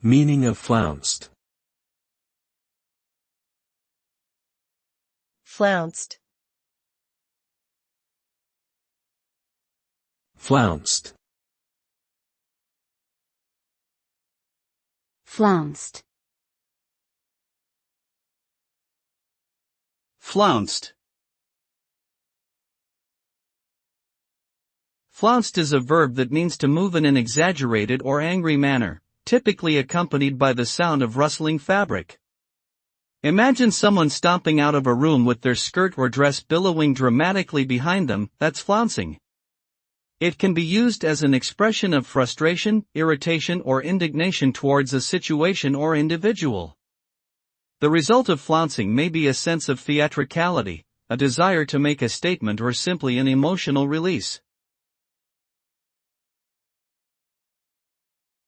Meaning of flounced. Flounced. Flounced. Flounced. Flounced. Flounced is a verb that means to move in an exaggerated or angry manner, typically accompanied by the sound of rustling fabric. Imagine someone stomping out of a room with their skirt or dress billowing dramatically behind them. That's flouncing. It can be used as an expression of frustration, irritation, or indignation towards a situation or individual. The result of flouncing may be a sense of theatricality, a desire to make a statement, or simply an emotional release.